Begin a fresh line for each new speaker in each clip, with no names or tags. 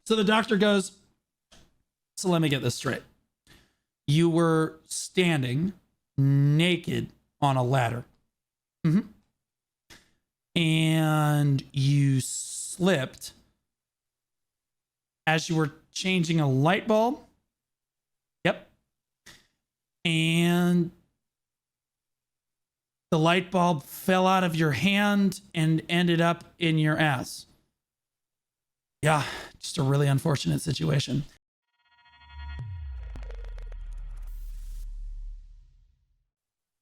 So the doctor goes, so let me get this straight. You were standing naked on a ladder. And you slipped as you were changing a light bulb. Yep. And the light bulb fell out of your hand and ended up in your ass. Yeah, just a really unfortunate situation.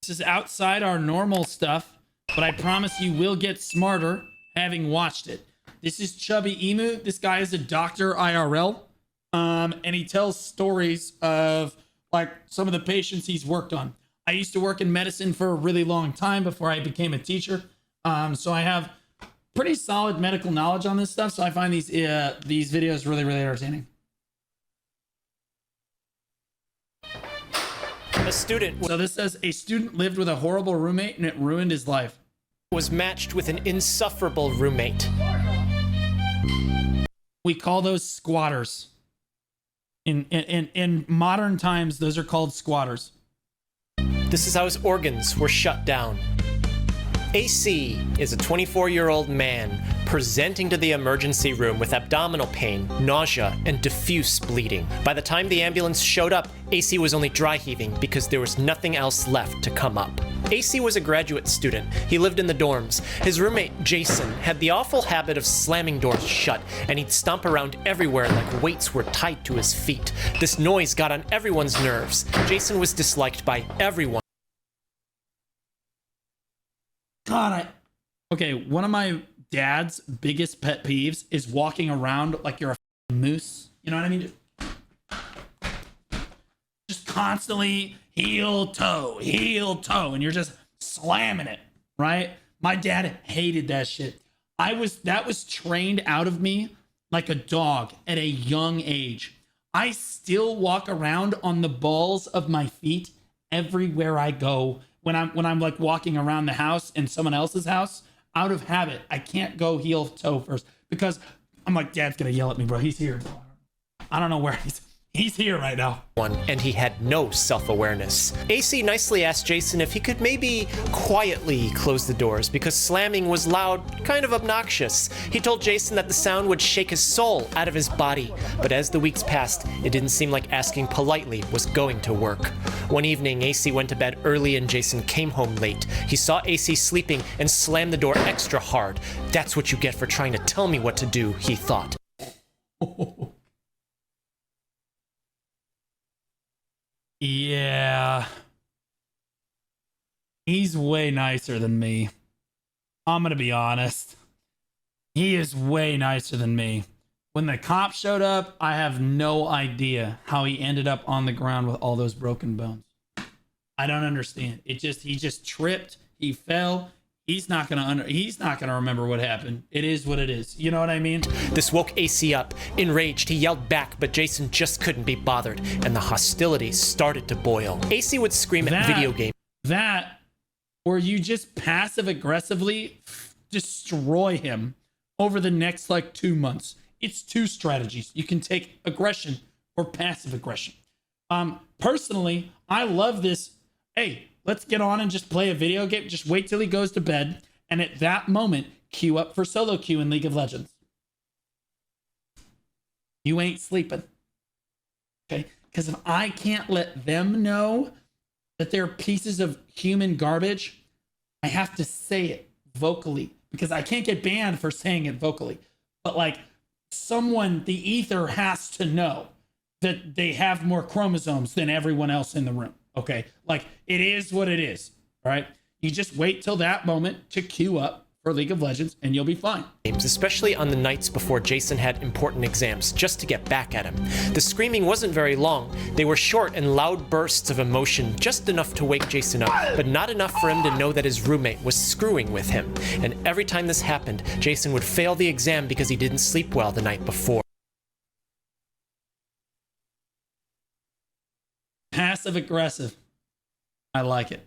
This is outside our normal stuff, but I promise you will get smarter having watched it. This is Chubby Emu. This guy is a doctor IRL. And he tells stories of like some of the patients he's worked on. I used to work in medicine for a really long time before I became a teacher. So I have pretty solid medical knowledge on this stuff. So I find these videos really, really entertaining.
A student.
So this says a student lived with a horrible roommate and it ruined his life.
Was matched with an insufferable roommate.
We call those squatters. In modern times, those are called squatters.
This is how his organs were shut down. AC is a 24-year-old man presenting to the emergency room with abdominal pain, nausea, and diffuse bleeding. By the time the ambulance showed up, AC was only dry heaving because there was nothing else left to come up. AC was a graduate student. He lived in the dorms. His roommate, Jason, had the awful habit of slamming doors shut, and he'd stomp around everywhere like weights were tied to his feet. This noise got on everyone's nerves. Jason was disliked by everyone.
God, okay, one of my dad's biggest pet peeves is walking around like you're a moose. You know what I mean? Just constantly heel toe, and you're just slamming it, right? My dad hated that shit. That was trained out of me like a dog at a young age. I still walk around on the balls of my feet everywhere I go. When I'm like walking around the house in someone else's house, out of habit, I can't go heel toe first because I'm like, Dad's gonna yell at me, bro. He's here. I don't know where he's here right now.
And he had no self-awareness. AC nicely asked Jason if he could maybe quietly close the doors because slamming was loud, kind of obnoxious. He told Jason that the sound would shake his soul out of his body, but as the weeks passed, it didn't seem like asking politely was going to work. One evening, AC went to bed early and Jason came home late. He saw AC sleeping and slammed the door extra hard. That's what you get for trying to tell me what to do, he thought.
Yeah. He's way nicer than me. I'm gonna be honest. He is way nicer than me. When the cops showed up, I have no idea how he ended up on the ground with all those broken bones. I don't understand. He just tripped. He fell. He's not gonna remember what happened. It is what it is. You know what I mean?
This woke AC up. Enraged, he yelled back, but Jason just couldn't be bothered, and the hostility started to boil. AC would scream at video games.
Or you just passive aggressively destroy him over the next like 2 months. It's two strategies. You can take aggression or passive aggression. Personally, I love this. Hey, let's get on and just play a video game. Just wait till he goes to bed. And at that moment, queue up for solo queue in League of Legends. You ain't sleeping. Okay? Because if I can't let them know that they're pieces of human garbage, I have to say it vocally. Because I can't get banned for saying it vocally. But like, the ether has to know that they have more chromosomes than everyone else in the room. Okay, like it is what it is. All right, you just wait till that moment to queue up for League of Legends and you'll be fine.
Especially on the nights before Jason had important exams, just to get back at him. The screaming wasn't very long. They were short and loud bursts of emotion, just enough to wake Jason up, but not enough for him to know that his roommate was screwing with him. And every time this happened, Jason would fail the exam because he didn't sleep well the night before.
Passive aggressive. I like it.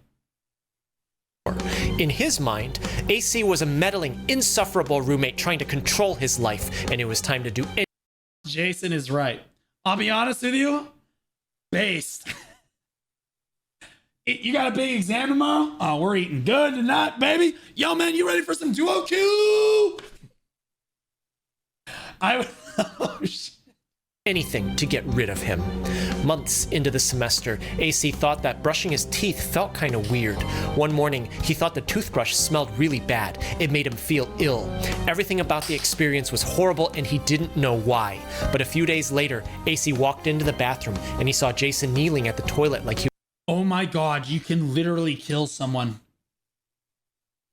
In his mind, AC was a meddling, insufferable roommate trying to control his life, and it was time to do it.
Jason is right. I'll be honest with you. Based. You got a big exam tomorrow? Oh, we're eating good tonight, baby. Yo, man, you ready for some duo Q? Oh, shit.
Anything to get rid of him. Months into the semester, AC thought that brushing his teeth felt kind of weird. One morning, he thought the toothbrush smelled really bad. It made him feel ill. Everything about the experience was horrible and he didn't know why. But a few days later, AC walked into the bathroom and he saw Jason kneeling at the toilet like he...
Oh my God, you can literally kill someone.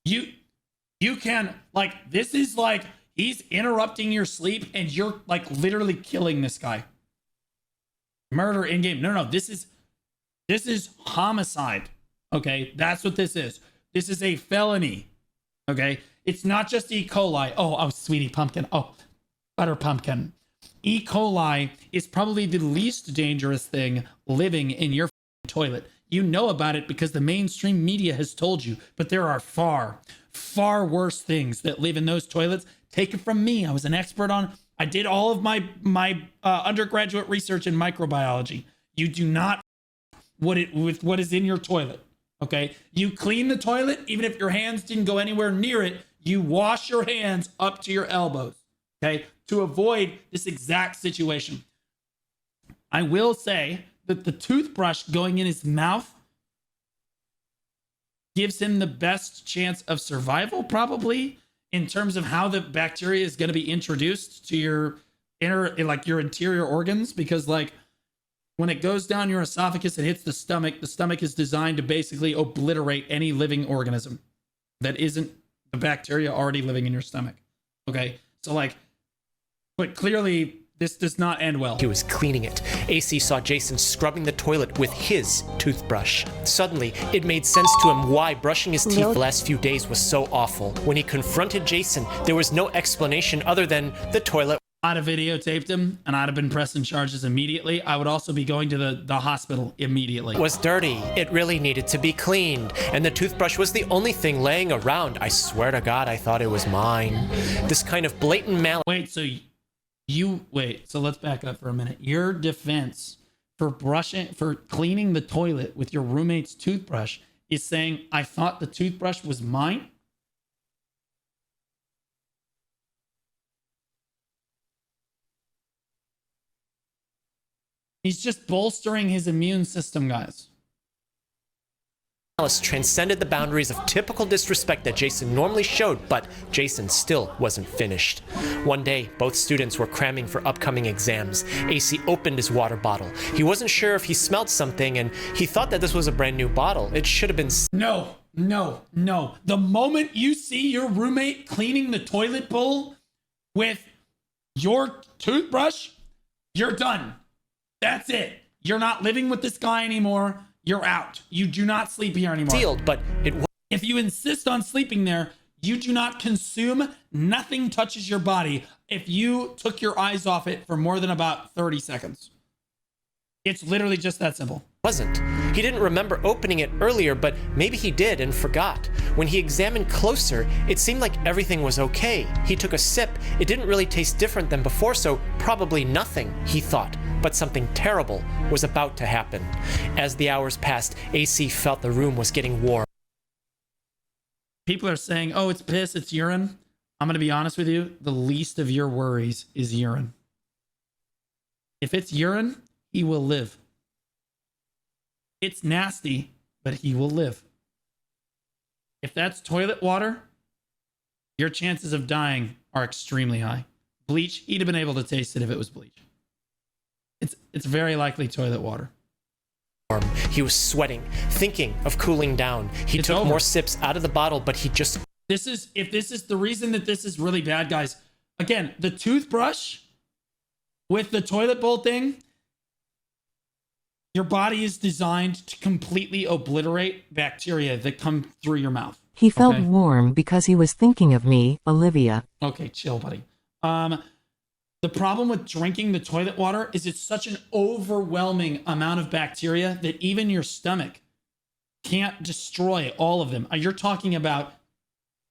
You can, like, this is like, he's interrupting your sleep and you're like literally killing this guy. Murder in game. No, this is homicide. Okay, that's what this is. This is a felony. Okay, it's not just E. coli. Oh, sweetie pumpkin. Oh, butter pumpkin. E. coli is probably the least dangerous thing living in your toilet. You know about it because the mainstream media has told you, but there are far, far worse things that live in those toilets. Take it from me. I was an expert on, I did all of my undergraduate research in microbiology. You do not with what is in your toilet. Okay. You clean the toilet, even if your hands didn't go anywhere near it, you wash your hands up to your elbows. Okay. To avoid this exact situation. I will say that the toothbrush going in his mouth gives him the best chance of survival, probably, in terms of how the bacteria is going to be introduced to your your interior organs, because like when it goes down your esophagus and hits the stomach is designed to basically obliterate any living organism that isn't the bacteria already living in your stomach. Okay. So like, but clearly this does not end well.
He was cleaning it. AC saw Jason scrubbing the toilet with his toothbrush. Suddenly, it made sense to him why brushing his teeth the last few days was so awful. When he confronted Jason, there was no explanation other than the toilet.
I'd have videotaped him and I'd have been pressing charges immediately. I would also be going to the hospital immediately.
Was dirty. It really needed to be cleaned. And the toothbrush was the only thing laying around. I swear to God, I thought it was mine. This kind of blatant malice.
Wait, so let's back up for a minute. Your defense for cleaning the toilet with your roommate's toothbrush is saying, I thought the toothbrush was mine? He's just bolstering his immune system, guys.
Transcended the boundaries of typical disrespect that Jason normally showed, but Jason still wasn't finished. One day, both students were cramming for upcoming exams. AC opened his water bottle. He wasn't sure if he smelled something, and he thought that this was a brand new bottle. It should have been...
No. The moment you see your roommate cleaning the toilet bowl with your toothbrush, you're done. That's it. You're not living with this guy anymore. You're out. You do not sleep here anymore.
Sealed, but
if you insist on sleeping there, you do not consume. Nothing touches your body if you took your eyes off it for more than about 30 seconds. It's literally just that simple.
Wasn't. He didn't remember opening it earlier, but maybe he did and forgot. When he examined closer, it seemed like everything was okay. He took a sip. It didn't really taste different than before, so probably nothing, he thought. But something terrible was about to happen. As the hours passed, AC felt the room was getting warm.
People are saying, oh, it's piss, it's urine. I'm going to be honest with you. The least of your worries is urine. If it's urine, he will live. It's nasty, but he will live. If that's toilet water, your chances of dying are extremely high. Bleach, he'd have been able to taste it if it was bleach. It's very likely toilet water.
He was sweating, thinking of cooling down. He took more sips out of the bottle, but he just...
If this is the reason that this is really bad, guys. Again, the toothbrush with the toilet bowl thing, your body is designed to completely obliterate bacteria that come through your mouth.
He felt warm because he was thinking of me, Olivia.
Okay, chill, buddy. The problem with drinking the toilet water is it's such an overwhelming amount of bacteria that even your stomach can't destroy all of them. You're talking about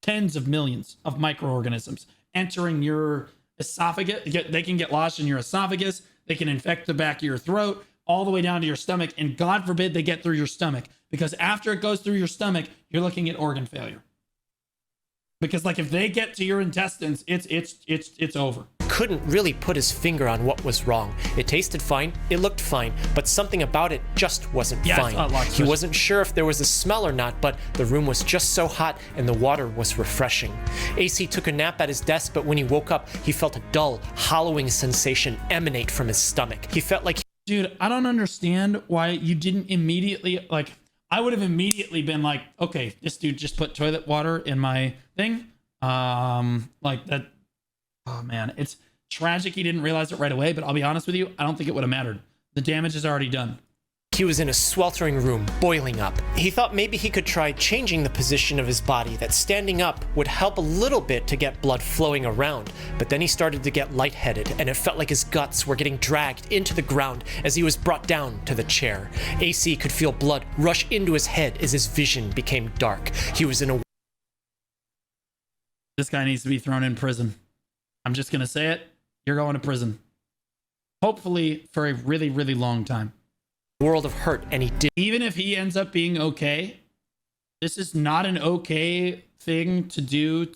tens of millions of microorganisms entering your esophagus. They can get lodged in your esophagus. They can infect the back of your throat all the way down to your stomach. And God forbid they get through your stomach, because after it goes through your stomach, you're looking at organ failure. Because like if they get to your intestines, it's over.
Couldn't really put his finger on what was wrong. It tasted fine, it looked fine, but something about it just wasn't fine. He wasn't sure if there was a smell or not, but the room was just so hot and the water was refreshing. AC took a nap at his desk, but when he woke up, he felt a dull, hollowing sensation emanate from his stomach. He felt like...
Dude, I don't understand why you didn't immediately, like, I would have immediately been like, okay, this dude just put toilet water in my thing. Like that. Oh man, it's tragic he didn't realize it right away, but I'll be honest with you, I don't think it would have mattered. The damage is already done.
He was in a sweltering room, boiling up. He thought maybe he could try changing the position of his body, that standing up would help a little bit to get blood flowing around. But then he started to get lightheaded, and it felt like his guts were getting dragged into the ground as he was brought down to the chair. AC could feel blood rush into his head as his vision became dark. He was in a...
This guy needs to be thrown in prison. I'm just going to say it. You're going to prison. Hopefully for a really, really long time.
World of hurt, and he did.
Even if he ends up being okay, this is not an okay thing to do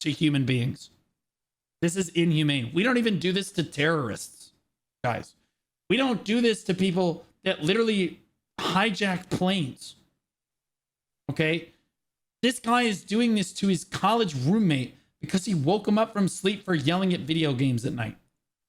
to human beings. This is inhumane. We don't even do this to terrorists, guys. We don't do this to people that literally hijack planes. Okay? This guy is doing this to his college roommate because he woke him up from sleep for yelling at video games at night.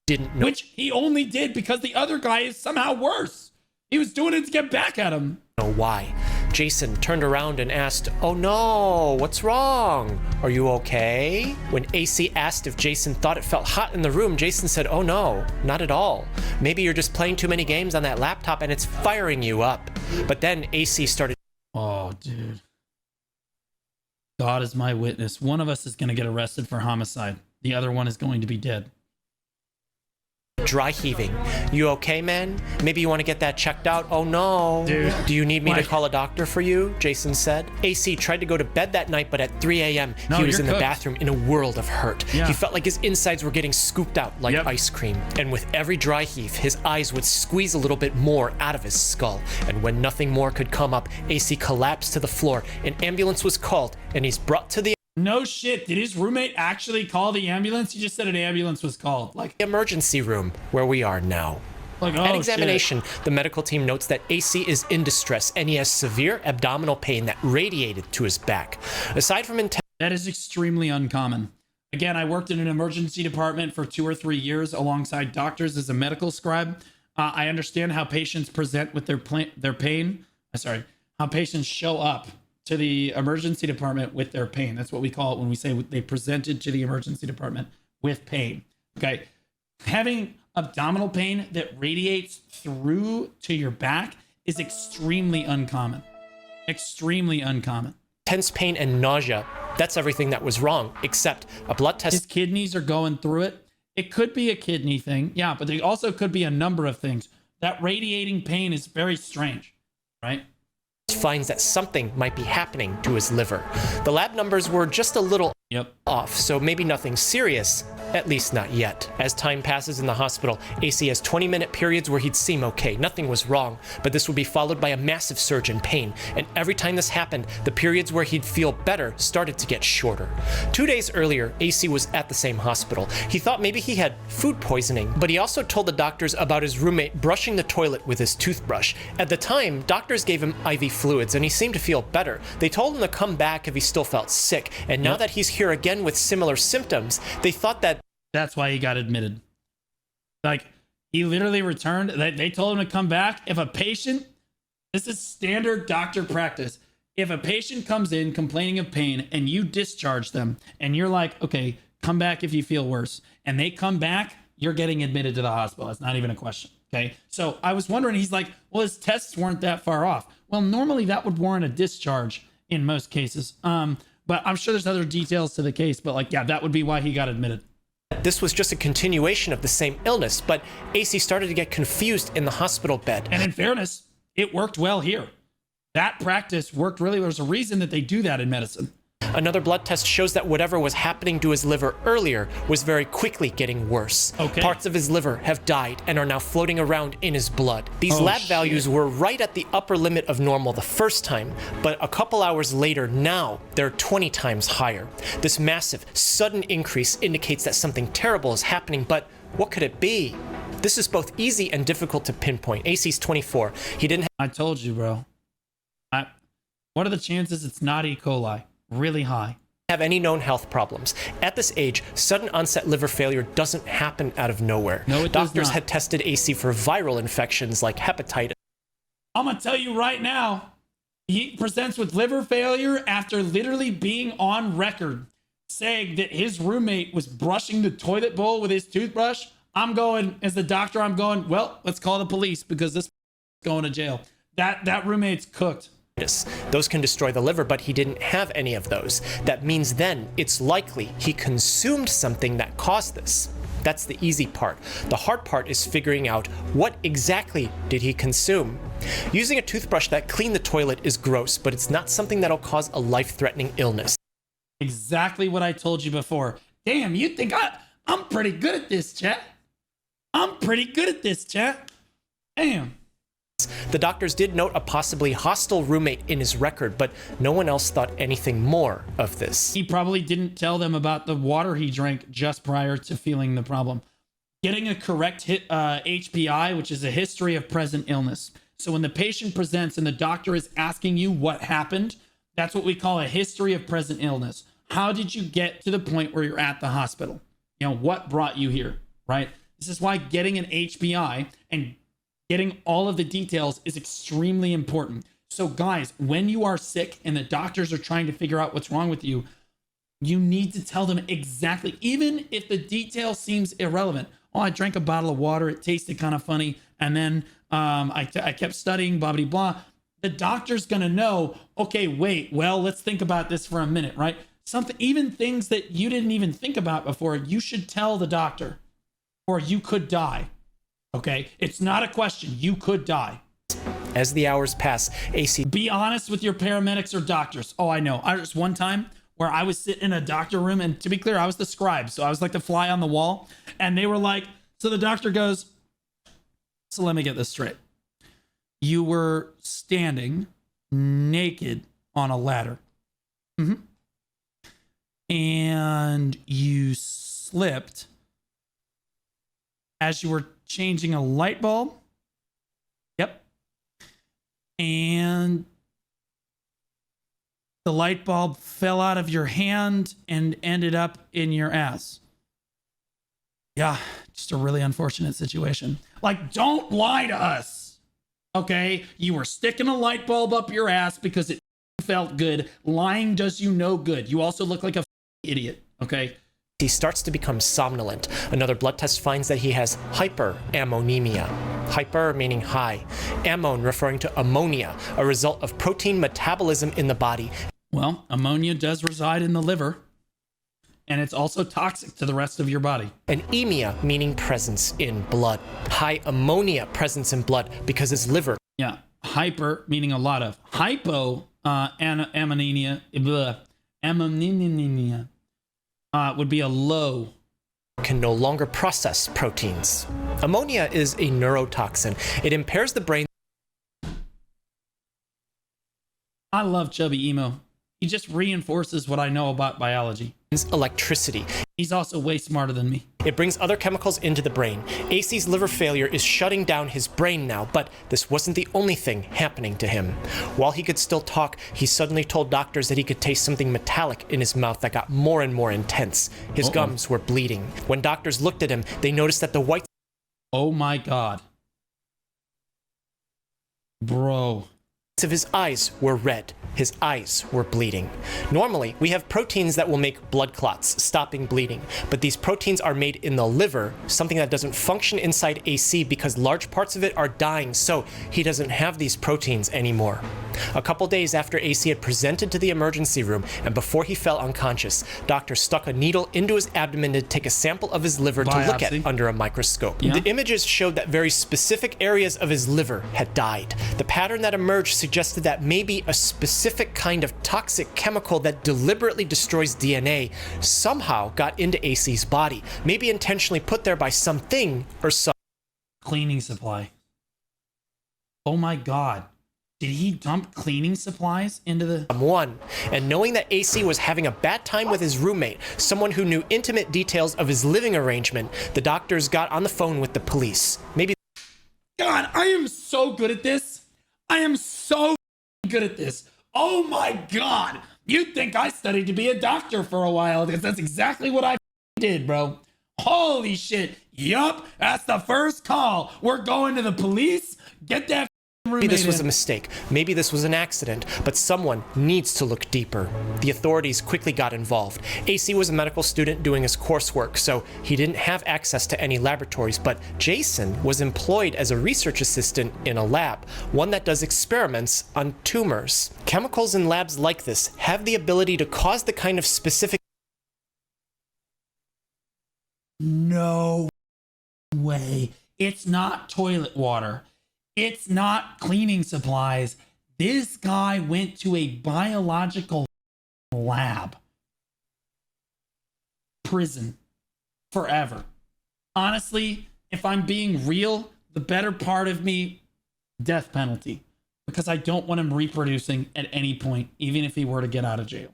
Didn't know.
Which he only did because the other guy is somehow worse. He was doing it to get back at him.
Know why. Jason turned around and asked, "Oh no, what's wrong? Are you okay?" When AC asked if Jason thought it felt hot in the room, Jason said, "Oh no, not at all. Maybe you're just playing too many games on that laptop and it's firing you up." But then AC started...
Oh, dude. God is my witness. One of us is going to get arrested for homicide. The other one is going to be dead.
Dry heaving. "You okay, man? Maybe you want to get that checked out?" "Oh no.
Dude,
do you need me to call a doctor for you?" Jason said. AC tried to go to bed that night, but at 3 a.m. he was in the bathroom in a world of hurt. Yeah. He felt like his insides were getting scooped out like ice cream. And with every dry heave, his eyes would squeeze a little bit more out of his skull. And when nothing more could come up, AC collapsed to the floor. An ambulance was called, and he's brought to the...
No shit. Did his roommate actually call the ambulance? He just said an ambulance was called. Like,
emergency room where we are now.
Like, oh,
At examination,
shit.
The medical team notes that AC is in distress and he has severe abdominal pain that radiated to his back. Aside from
that is extremely uncommon. Again, I worked in an emergency department for 2 or 3 years alongside doctors as a medical scribe. I understand how patients present with their pain. How patients show up to the emergency department with their pain. That's what we call it when we say they presented to the emergency department with pain. Okay. Having abdominal pain that radiates through to your back is extremely uncommon. Extremely uncommon.
Intense pain and nausea. That's everything that was wrong, except a blood test.
His kidneys are going through it. It could be a kidney thing. Yeah, but they also could be a number of things. That radiating pain is very strange, right?
Finds that something might be happening to his liver. The lab numbers were just a little off, so maybe nothing serious, at least not yet. As time passes in the hospital, AC has 20-minute periods where he'd seem okay. Nothing was wrong, but this would be followed by a massive surge in pain. And every time this happened, the periods where he'd feel better started to get shorter. 2 days earlier, AC was at the same hospital. He thought maybe he had food poisoning, but he also told the doctors about his roommate brushing the toilet with his toothbrush. At the time, doctors gave him IV fluids, and he seemed to feel better. They told him to come back if he still felt sick, and now that he's here again with similar symptoms, they thought that
that's why he got admitted. Like, he literally returned. They told him to come back. If a patient, this is standard doctor practice. If a patient comes in complaining of pain and you discharge them and you're like, okay, come back if you feel worse, and they come back, you're getting admitted to the hospital. That's not even a question. Okay. So I was wondering, he's like, well, his tests weren't that far off. Well, normally that would warrant a discharge in most cases. But I'm sure there's other details to the case, but like, yeah, that would be why he got admitted.
This was just a continuation of the same illness, but AC started to get confused in the hospital bed.
And in fairness, it worked well here. That practice worked really well. There's a reason that they do that in medicine.
Another blood test shows that whatever was happening to his liver earlier was very quickly getting worse.
Okay.
Parts of his liver have died and are now floating around in his blood. These lab values were right at the upper limit of normal the first time, but a couple hours later now they're 20 times higher. This massive, sudden increase indicates that something terrible is happening, but what could it be? This is both easy and difficult to pinpoint. AC's 24. He didn't
I told you, bro. What are the chances it's not E. coli? Really high.
have any known health problems. At this age, sudden onset liver failure doesn't happen out of nowhere.
No, it does
Doctors
not.
had tested AC for viral infections like hepatitis.
I'm going to tell you right now, he presents with liver failure after literally being on record saying that his roommate was brushing the toilet bowl with his toothbrush. I'm going, as the doctor, I'm going, well, let's call the police because this is going to jail. That roommate's cooked.
Those can destroy the liver, but he didn't have any of those. That means then it's likely he consumed something that caused this. That's the easy part. The hard part is figuring out what exactly did he consume. Using a toothbrush that cleaned the toilet is gross, but it's not something that'll cause a life-threatening illness.
Exactly what I told you before. Damn, you think I'm pretty good at this, chat? I'm pretty good at this, chat. Damn.
The doctors did note a possibly hostile roommate in his record, but no one else thought anything more of this.
He probably didn't tell them about the water he drank just prior to feeling the problem. Getting a correct HPI, which is a history of present illness. So when the patient presents and the doctor is asking you what happened, that's what we call a history of present illness. How did you get to the point where you're at the hospital? You know, what brought you here, right? This is why getting an HPI and getting all of the details is extremely important. So guys, when you are sick and the doctors are trying to figure out what's wrong with you, you need to tell them exactly, even if the detail seems irrelevant. Oh, I drank a bottle of water. It tasted kind of funny. And then I kept studying, blah, blah, blah. The doctor's going to know, okay, wait, well, let's think about this for a minute, right? Something, even things that you didn't even think about before, you should tell the doctor or you could die. Okay, it's not a question. You could die.
As the hours pass, AC...
Be honest with your paramedics or doctors. Oh, I know. There's one time where I was sitting in a doctor room, and to be clear, I was the scribe. So I was like the fly on the wall. And they were like, so the doctor goes, so let me get this straight. You were standing naked on a ladder. Mm-hmm. And you slipped as you were changing a light bulb. Yep. And the light bulb fell out of your hand and ended up in your ass. Yeah, just a really unfortunate situation. Like, don't lie to us. Okay? You were sticking a light bulb up your ass because it felt good. Lying does you no good. You also look like a idiot. Okay?
He starts to become somnolent. Another blood test finds that he has hyperammonemia. Hyper meaning high. Ammon referring to ammonia, a result of protein metabolism in the body.
Well, ammonia does reside in the liver, and it's also toxic to the rest of your body.
And emia meaning presence in blood. High ammonia presence in blood because his liver.
Yeah, hyper meaning a lot of. Hypo ammonemia, ammonemia. Would be a low.
Can no longer process proteins. Ammonia is a neurotoxin. It impairs the brain.
I love Chubby Emo. He just reinforces what I know about biology.
Electricity.
He's also way smarter than me.
It brings other chemicals into the brain. AC's liver failure is shutting down his brain now, but this wasn't the only thing happening to him. While he could still talk, he suddenly told doctors that he could taste something metallic in his mouth that got more and more intense. His gums were bleeding. When doctors looked at him, they noticed that the white...
Oh my God. Bro.
of his eyes were red. His eyes were bleeding. Normally, we have proteins that will make blood clots, stopping bleeding. But these proteins are made in the liver, something that doesn't function inside AC because large parts of it are dying, so he doesn't have these proteins anymore. A couple days after AC had presented to the emergency room and before he fell unconscious, doctors stuck a needle into his abdomen to take a sample of his liver to look at under a microscope.
Yeah.
The images showed that very specific areas of his liver had died. The pattern that emerged suggested that maybe a specific kind of toxic chemical that deliberately destroys DNA somehow got into AC's body, maybe intentionally put there by something or some.
Cleaning supply. Oh my God. Did he dump cleaning supplies into the...
Someone. And knowing that AC was having a bad time with his roommate, someone who knew intimate details of his living arrangement, the doctors got on the phone with the police. Maybe...
God, I am so good at this. I am so good at this. Oh my God. You'd think I studied to be a doctor for a while, because that's exactly what I did, bro. Holy shit. Yup, that's the first call. We're going to the police. Get that
Maybe this was a mistake. Maybe this was an accident, but someone needs to look deeper. The authorities quickly got involved. AC was a medical student doing his coursework, so he didn't have access to any laboratories, but Jason was employed as a research assistant in a lab, one that does experiments on tumors. Chemicals in labs like this have the ability to cause the kind of specific...
No way. It's not toilet water. It's not cleaning supplies. This guy went to a biological lab. Prison. Forever. Honestly, if I'm being real, the better part of me, death penalty. Because I don't want him reproducing at any point, even if he were to get out of jail.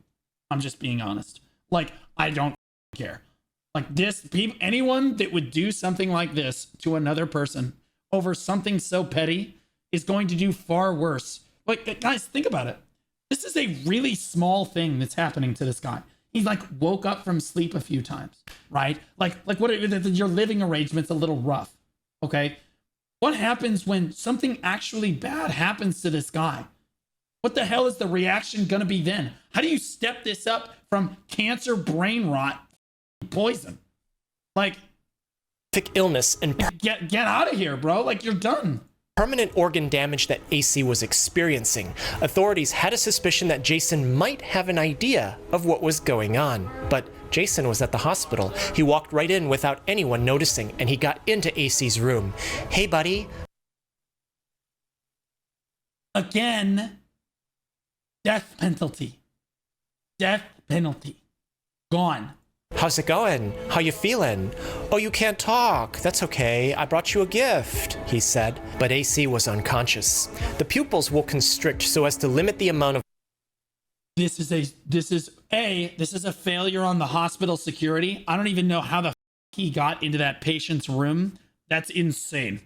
I'm just being honest. Like, I don't care. Like this, anyone that would do something like this to another person over something so petty is going to do far worse. Like, guys, think about it. This is a really small thing that's happening to this guy. He like woke up from sleep a few times, right? Like what? Your living arrangement's a little rough, okay? What happens when something actually bad happens to this guy? What the hell is the reaction gonna be then? How do you step this up from cancer, brain rot, poison? Like,
illness and
get out of here, bro. Like, you're done.
Permanent organ damage that AC was experiencing. Authorities had a suspicion that Jason might have an idea of what was going on, but Jason was at the hospital. He walked right in without anyone noticing, and he got into AC's room. Hey, buddy.
Again, death penalty. Death penalty. Gone.
How's it going? How you feeling? Oh, you can't talk. That's okay. I brought you a gift, he said. But AC was unconscious. The pupils will constrict so as to limit the amount of...
This is a failure on the hospital security. I don't even know how the he got into that patient's room. That's insane.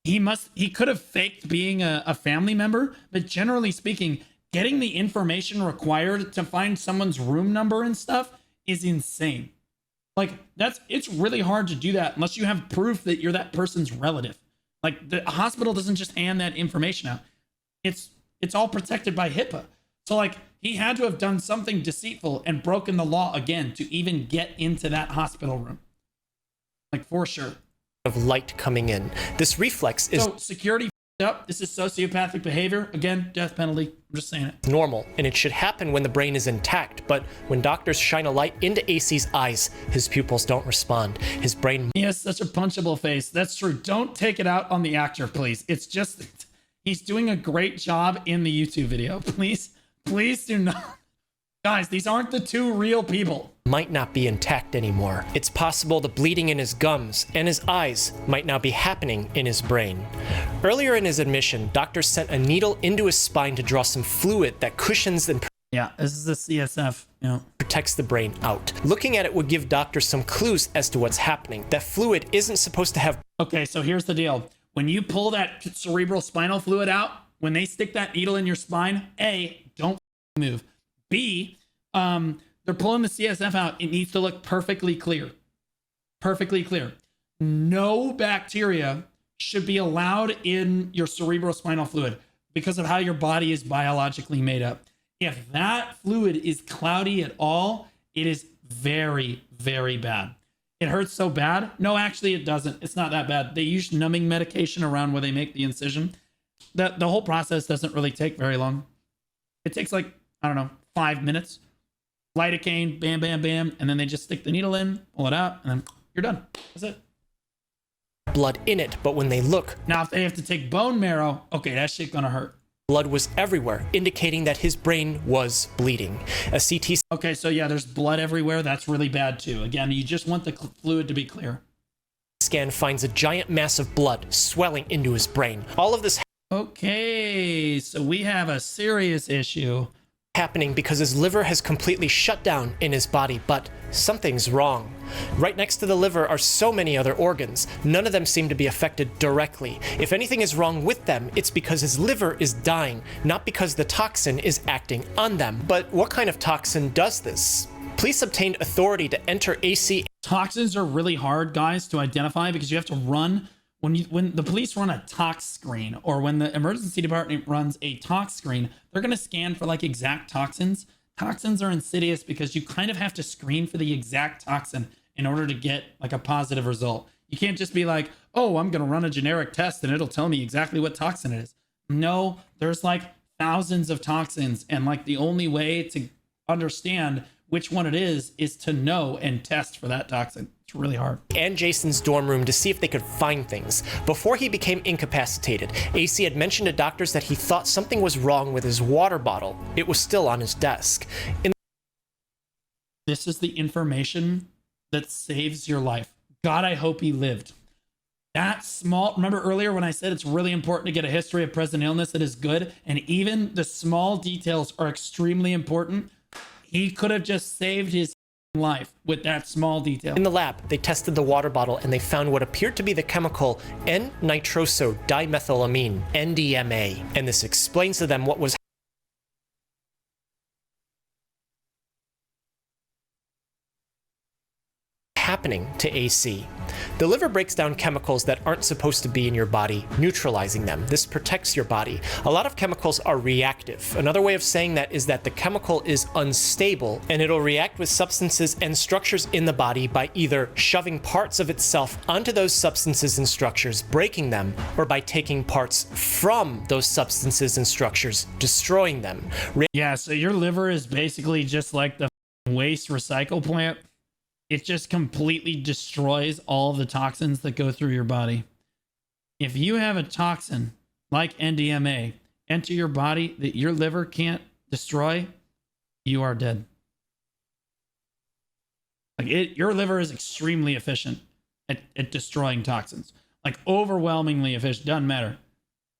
He could have faked being a family member, but generally speaking, getting the information required to find someone's room number and stuff is insane. Like, it's really hard to do that unless you have proof that you're that person's relative. Like, the hospital doesn't just hand that information out. It's all protected by HIPAA. So like, he had to have done something deceitful and broken the law again to even get into that hospital room. Like, for sure.
Of light coming in. This reflex is...
So security up. This is sociopathic behavior. Again, death penalty. I'm just saying it.
Normal, and it should happen when the brain is intact, but when doctors shine a light into AC's eyes, his pupils don't respond. His brain...
He has such a punchable face. That's true. Don't take it out on the actor, please. It's just... He's doing a great job in the YouTube video. Please do not... Guys, these aren't the two real people.
Might not be intact anymore. It's possible the bleeding in his gums and his eyes might now be happening in his brain. Earlier in his admission, doctors sent a needle into his spine to draw some fluid that cushions and
yeah, this is the CSF. Yeah.
Protects the brain out. Looking at it would give doctors some clues as to what's happening. That fluid isn't supposed to have...
Okay, so here's the deal. When you pull that cerebral spinal fluid out, when they stick that needle in your spine, A, don't move. B, they're pulling the CSF out. It needs to look perfectly clear. Perfectly clear. No bacteria should be allowed in your cerebrospinal fluid because of how your body is biologically made up. If that fluid is cloudy at all, it is very, very bad. It hurts so bad. No, actually it doesn't. It's not that bad. They use numbing medication around where they make the incision. The whole process doesn't really take very long. It takes like, I don't know, 5 minutes. Lidocaine, bam, bam, bam. And then they just stick the needle in, pull it out, and then you're done. That's it.
Blood in it, but when they look...
Now, if they have to take bone marrow, okay, that shit gonna hurt.
blood was everywhere, indicating that his brain was bleeding. A CT
Okay, so yeah, there's blood everywhere. That's really bad too. Again, you just want the fluid to be clear.
scan finds a giant mass of blood swelling into his brain. All of this
Okay, so we have a serious issue.
happening because his liver has completely shut down in his body, but something's wrong. Right next to the liver are so many other organs. None of them seem to be affected directly. If anything is wrong with them, it's because his liver is dying, not because the toxin is acting on them. But what kind of toxin does this? Police obtained authority to enter AC.
Toxins are really hard, guys, to identify because you have to run when the police run a tox screen, or when the emergency department runs a tox screen, they're going to scan for like exact toxins. Toxins are insidious because you kind of have to screen for the exact toxin in order to get like a positive result. You can't just be like, oh, I'm going to run a generic test and it'll tell me exactly what toxin it is. No, there's like thousands of toxins, and like the only way to understand which one it is to know and test for that toxin. It's really hard.
And Jason's dorm room to see if they could find things. Before he became incapacitated, AC had mentioned to doctors that he thought something was wrong with his water bottle. It was still on his desk.
This is the information that saves your life. God, I hope he lived. That small, remember earlier when I said it's really important to get a history of present illness that is good, and even the small details are extremely important. He could have just saved his life with that small detail.
In the lab, they tested the water bottle and they found what appeared to be the chemical N-nitrosodimethylamine, NDMA. And this explains to them what was happening to AC. The liver breaks down chemicals that aren't supposed to be in your body, neutralizing them. This protects your body. A lot of chemicals are reactive. Another way of saying that is that the chemical is unstable, and it'll react with substances and structures in the body by either shoving parts of itself onto those substances and structures, breaking them, or by taking parts from those substances and structures, destroying them.
Yeah, so your liver is basically just like the waste recycle plant. It just completely destroys all the toxins that go through your body. If you have a toxin like NDMA enter your body that your liver can't destroy, you are dead. Like your liver is extremely efficient at destroying toxins. Like overwhelmingly efficient. Doesn't matter.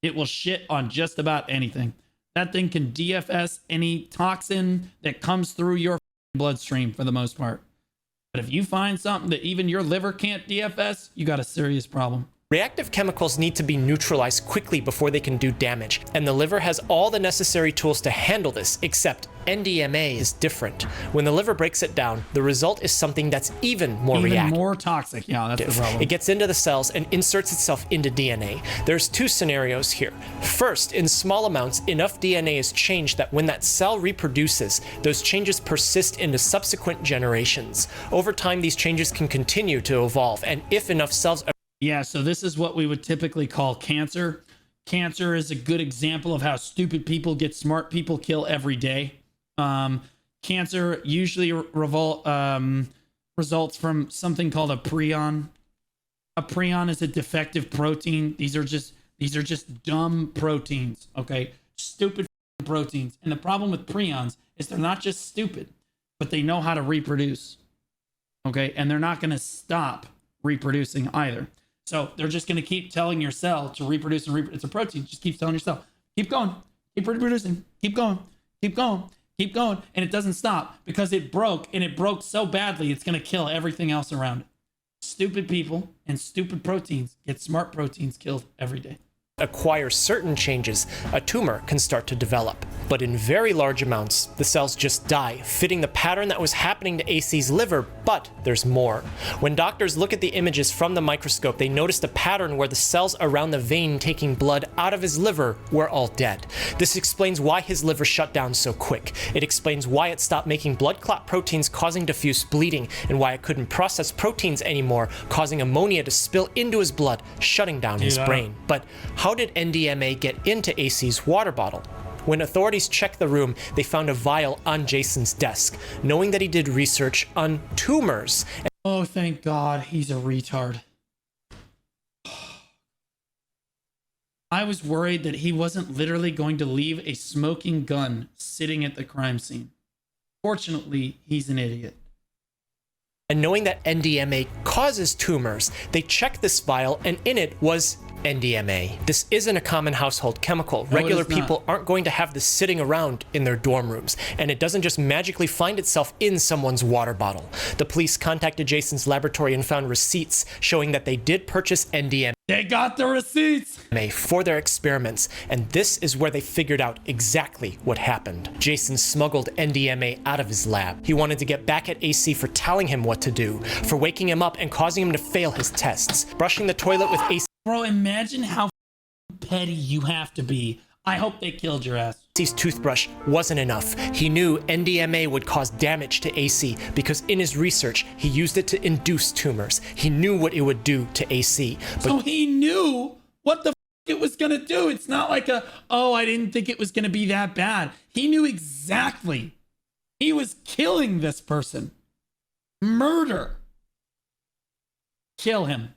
It will shit on just about anything. That thing can DFS any toxin that comes through your bloodstream for the most part. But if you find something that even your liver can't DFS, you got a serious problem.
Reactive chemicals need to be neutralized quickly before they can do damage, and the liver has all the necessary tools to handle this, except NDMA is different. When the liver breaks it down, the result is something that's even more reactive.
More toxic, yeah, that's the problem.
It gets into the cells and inserts itself into DNA. There's two scenarios here. First, in small amounts, enough DNA is changed that when that cell reproduces, those changes persist into subsequent generations. Over time, these changes can continue to evolve, and if enough cells
Yeah, so this is what we would typically call cancer. Cancer is a good example of how stupid people get smart people kill every day. Cancer usually results from something called a prion. A prion is a defective protein. These are just dumb proteins, okay? Stupid proteins. And the problem with prions is they're not just stupid, but they know how to reproduce, okay? And they're not going to stop reproducing either. So they're just going to keep telling your cell to reproduce and reproduce. It's a protein. Just keep telling your cell, keep going, keep reproducing, keep going, keep going, keep going. And it doesn't stop because it broke, and it broke so badly, it's going to kill everything else around it. Stupid people and stupid proteins get smart proteins killed every day.
Acquire certain changes, a tumor can start to develop. But in very large amounts, the cells just die, fitting the pattern that was happening to AC's liver, but there's more. When doctors look at the images from the microscope, they noticed a pattern where the cells around the vein taking blood out of his liver were all dead. This explains why his liver shut down so quick. It explains why it stopped making blood clot proteins causing diffuse bleeding, and why it couldn't process proteins anymore, causing ammonia to spill into his blood, shutting down his brain. But how did NDMA get into AC's water bottle? When authorities checked the room, they found a vial on Jason's desk, knowing that he did research on tumors.
Oh, thank God, he's a retard. I was worried that he wasn't literally going to leave a smoking gun sitting at the crime scene. Fortunately, he's an idiot.
And knowing that NDMA causes tumors, they checked this vial and in it was NDMA. This isn't a common household chemical.
No,
Regular
it is not.
people aren't going to have this sitting around in their dorm rooms, and it doesn't just magically find itself in someone's water bottle. The police contacted Jason's laboratory and found receipts showing that they did purchase NDMA
They got the receipts.
for their experiments, and this is where they figured out exactly what happened. Jason smuggled NDMA out of his lab. He wanted to get back at AC for telling him what to do, for waking him up and causing him to fail his tests, brushing the toilet with AC.
Bro, imagine how petty you have to be. I hope they killed your ass.
AC's toothbrush wasn't enough. He knew NDMA would cause damage to AC because in his research, he used it to induce tumors. He knew what it would do to AC. But
So he knew what the it was going to do. It's not like I didn't think it was going to be that bad. He knew exactly. He was killing this person. Murder. Kill him.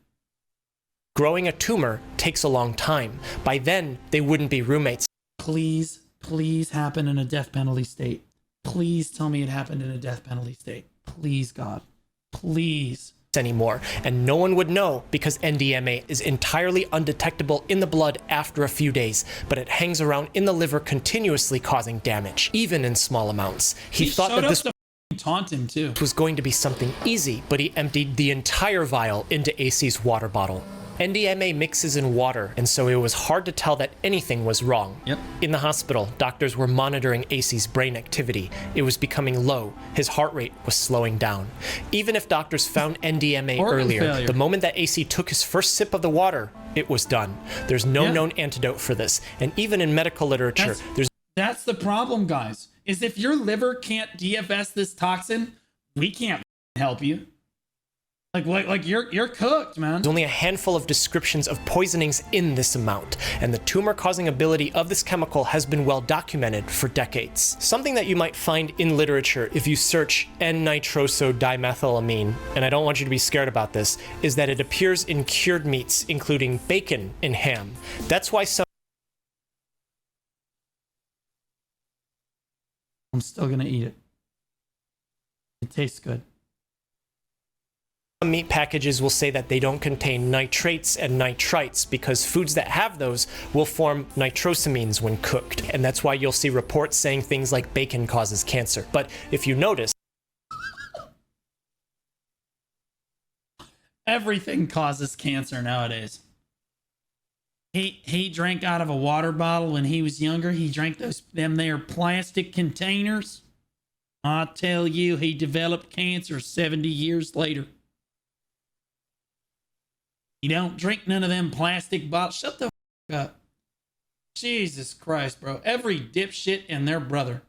growing a tumor takes a long time. By then, they wouldn't be roommates
Please, please happen in a death penalty state. Please tell me it happened in a death penalty state. Please, God. Please.
anymore, and no one would know because NDMA is entirely undetectable in the blood after a few days, but it hangs around in the liver continuously causing damage, even in small amounts. He thought
showed
that
up
this
to taunt him too.
was going to be something easy, but he emptied the entire vial into AC's water bottle. NDMA mixes in water, and so it was hard to tell that anything was wrong.
Yep.
In the hospital, doctors were monitoring AC's brain activity. It was becoming low. His heart rate was slowing down. Even if doctors found NDMA
Organ
earlier,
failure.
the moment that AC took his first sip of the water, it was done. There's no
Yeah.
known antidote for this, and even in medical literature,
That's the problem, guys. Is if your liver can't DFS this toxin, we can't help you. Like you're cooked, man.
There's only a handful of descriptions of poisonings in this amount, and the tumor-causing ability of this chemical has been well documented for decades. Something that you might find in literature if you search N-nitrosodimethylamine, and I don't want you to be scared about this, is that it appears in cured meats, including bacon and ham. That's why some
I'm still gonna eat it. It tastes good.
meat packages will say that they don't contain nitrates and nitrites because foods that have those will form nitrosamines when cooked. And that's why you'll see reports saying things like bacon causes cancer. But if you notice,
Everything causes cancer nowadays. He drank out of a water bottle when he was younger. He drank them there plastic containers. I tell you, he developed cancer 70 years later. You don't drink none of them plastic bottles. Shut the f up. Jesus Christ, bro. Every dipshit and their brother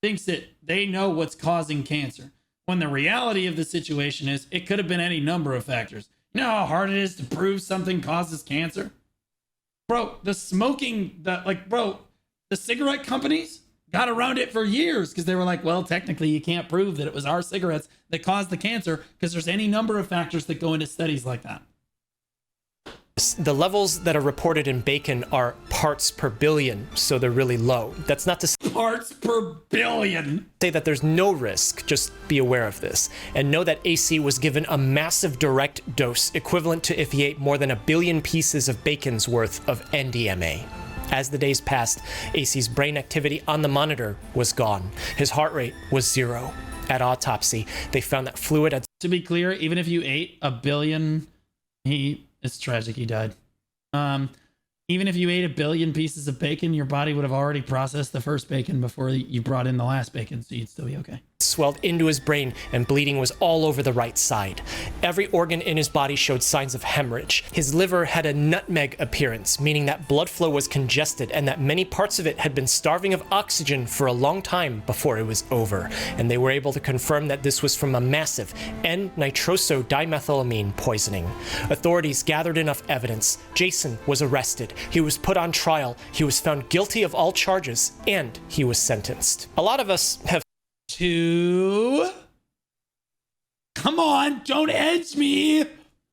thinks that they know what's causing cancer, when the reality of the situation is it could have been any number of factors. You know how hard it is to prove something causes cancer? Bro, the cigarette companies got around it for years because they were like, well, technically you can't prove that it was our cigarettes that caused the cancer because there's any number of factors that go into studies like that.
the levels that are reported in bacon are parts per billion, so they're really low. That's not to
Parts per billion.
say that there's no risk, just be aware of this. And know that AC was given a massive direct dose, equivalent to if he ate more than 1 billion pieces of bacon's worth of NDMA. As the days passed, AC's brain activity on the monitor was gone. His heart rate was 0. At autopsy, they found that fluid had
To be clear, even if you ate 1 billion, it's tragic he died. Even if you ate 1 billion pieces of bacon, your body would have already processed the first bacon before you brought in the last bacon, so you'd still be okay.
swelled into his brain and bleeding was all over the right side. Every organ in his body showed signs of hemorrhage. His liver had a nutmeg appearance, meaning that blood flow was congested and that many parts of it had been starving of oxygen for a long time before it was over. And they were able to confirm that this was from a massive N-nitrosodimethylamine poisoning. Authorities gathered enough evidence. Jason was arrested. He was put on trial. He was found guilty of all charges, and he was sentenced. A lot of us have
2. Come on, don't edge me.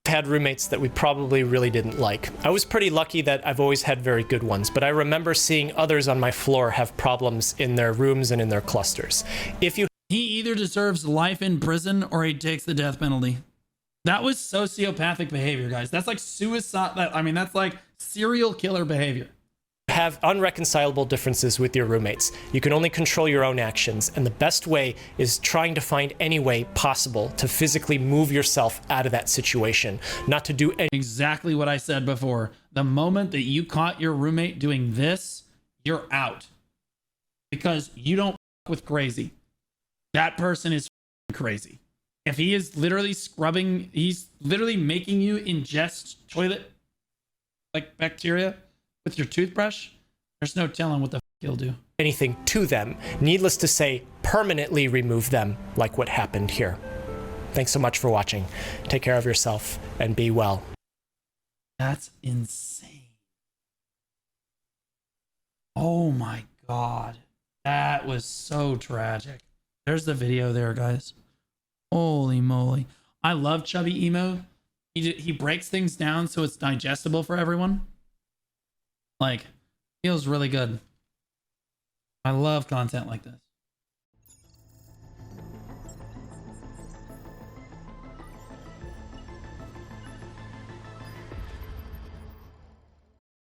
had roommates that we probably really didn't like. I was pretty lucky that I've always had very good ones, but I remember seeing others on my floor have problems in their rooms and in their clusters. If you
He either deserves life in prison or he takes the death penalty. That was sociopathic behavior, guys. That's like suicide. I mean, that's like serial killer behavior.
have unreconcilable differences with your roommates, you can only control your own actions, and the best way is trying to find any way possible to physically move yourself out of that situation, not to do
Exactly what I said before. The moment that you caught your roommate doing this, you're out. Because you don't f with crazy. That person is crazy. If he is literally scrubbing, he's literally making you ingest toilet like bacteria with your toothbrush, there's no telling what the f he'll do.
anything to them. Needless to say, permanently remove them like what happened here. Thanks so much for watching. Take care of yourself and be well.
That's insane. Oh my God. That was so tragic. There's the video there, guys. Holy moly. I love Chubby Emo. He breaks things down so it's digestible for everyone. Like, feels really good. I love content like this.